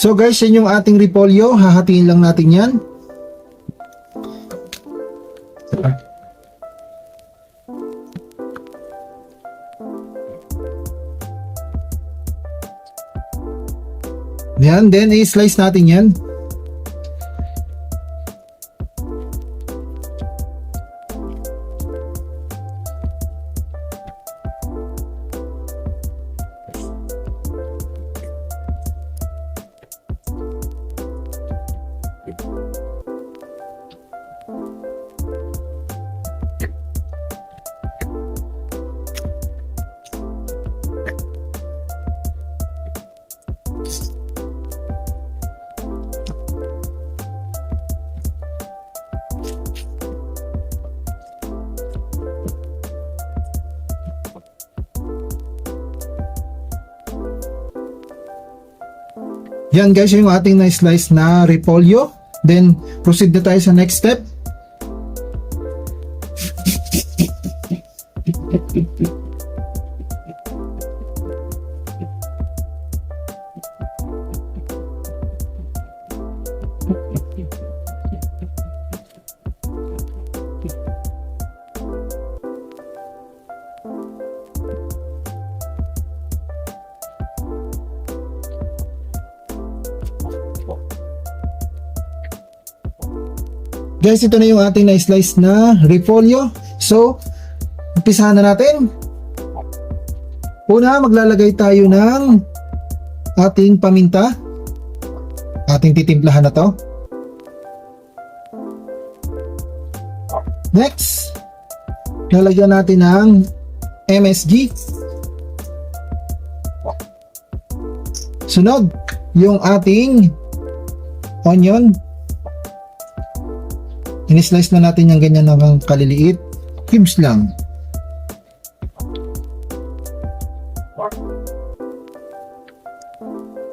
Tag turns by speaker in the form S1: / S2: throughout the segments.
S1: So guys, yan yung ating repolyo. Hahatiin lang natin yan. Yan, then i-slice natin yan. Yan guys, yung ating na-slice na repolyo. Then, proceed na tayo sa next step. Guys, ito na yung ating na-slice na repolyo. So, umpisahan na natin. Una, maglalagay tayo ng ating paminta. Ating titimplahan na to. Next, lalagyan natin ng MSG. Sunod, yung ating onion. In-slice na natin yung ganyan ng kaliliit. Cubes lang.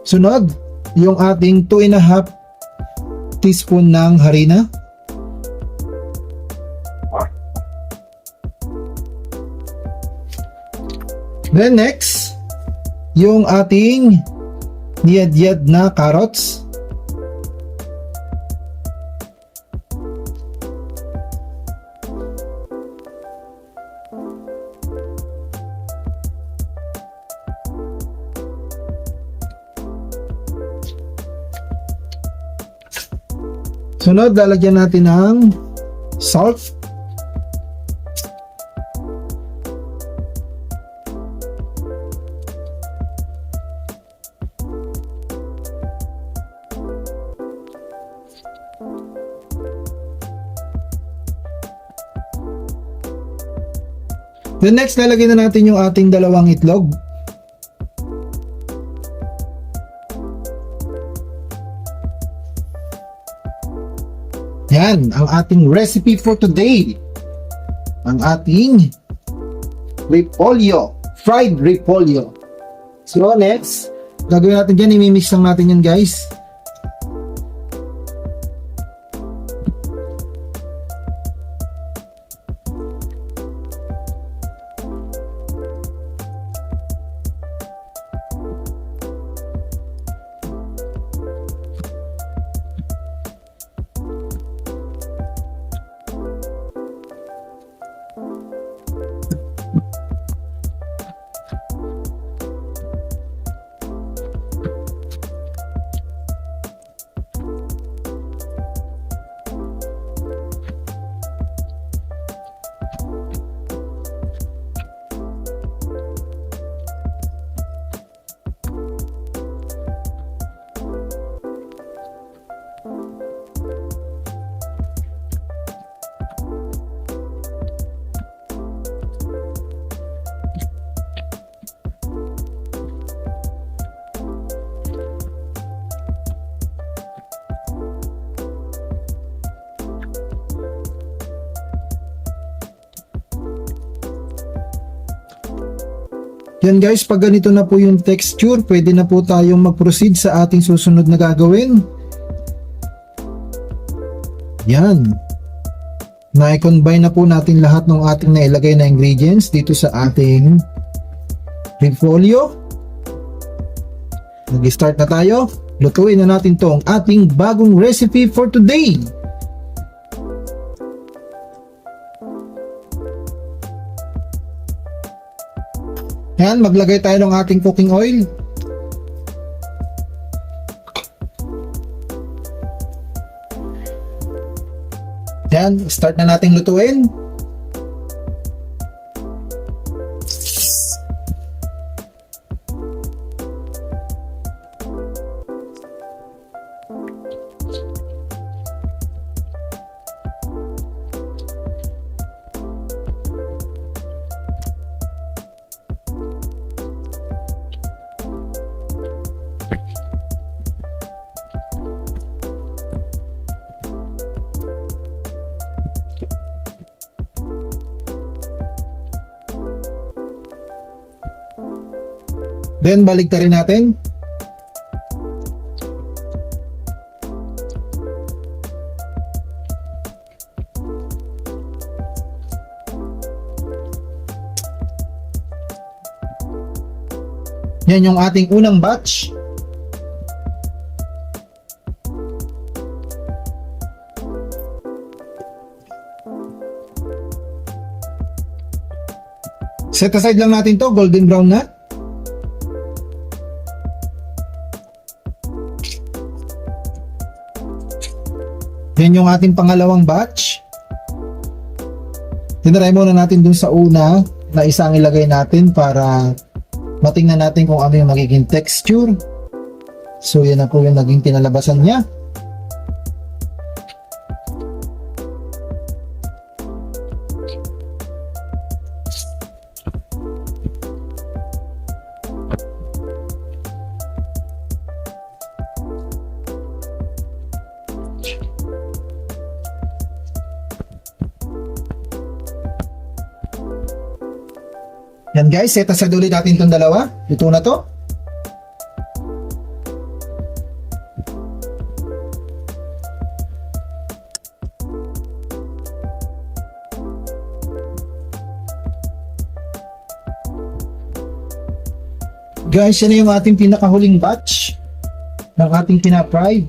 S1: Sunod, yung ating 2.5 teaspoon ng harina. Then next, yung ating niyad-yad na carrots. Sunod, lalagyan natin ng salt. Then next, lalagyan na natin yung ating dalawang itlog. Yan, ang ating recipe for today. Ang ating repolyo, fried repolyo. So next, gagawin natin dyan, imimix lang natin yan guys. Yan guys, pag ganito na po yung texture, pwede na po tayong mag-proceed sa ating susunod na gagawin. Yan. Na-combine na po natin lahat ng ating nailagay na ingredients dito sa ating repolyo. Mag-start na tayo. Lutuin na natin tong ating bagong recipe for today. Yan, maglagay tayo ng ating cooking oil. Yan, start na nating lutuin. Then, baligtarin natin. Yan yung ating unang batch. Set aside lang natin to, golden brown na. Yan yung ating pangalawang batch. Tinaray muna natin dun sa una na isang ilagay natin para matingnan natin kung ano yung magiging texture. So yan na po yung naging kinalabasan niya. Yan guys, set aside ulit natin itong dalawa. Luto na to. Guys, yan na yung ating pinakahuling batch ng ating pina-fry.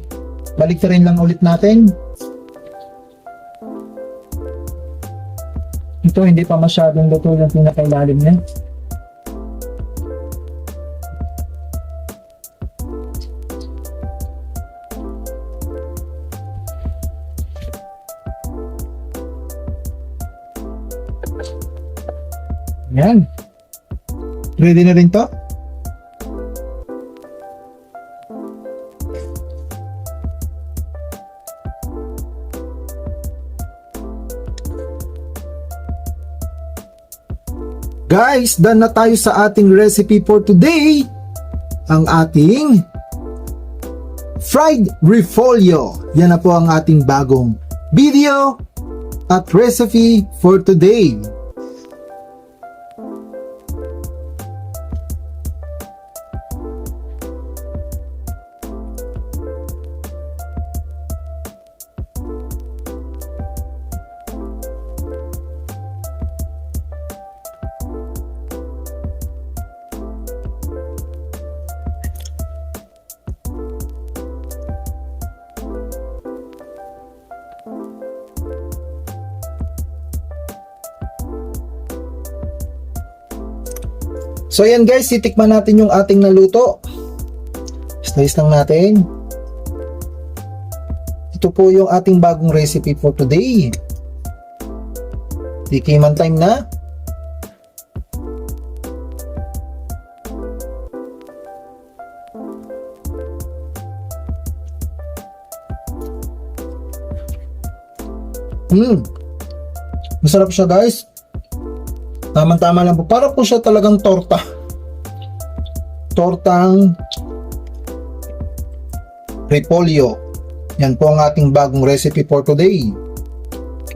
S1: Baliktarin lang ulit natin. Ito hindi pa masyadong luto yung pinakailalim niya. Yan. Ready na rin to. Guys, done na tayo sa ating recipe for today. Ang ating fried repolyo. Yan na po ang ating bagong video at recipe for today. So yan guys, titikman natin yung ating naluto. Slice lang natin. Ito po yung ating bagong recipe for today. Tikiman time na. Masarap siya guys. Tama-tama lang po. Para po siya talagang torta. Tortang repolyo. Yan po ang ating bagong recipe for today.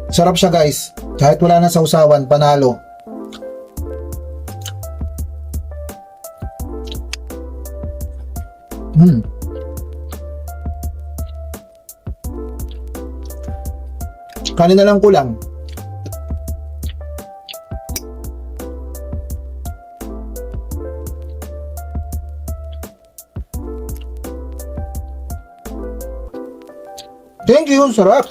S1: Sarap siya guys. Kahit wala na sa usawan, panalo. Kanin na lang kulang. Thank you, sarap.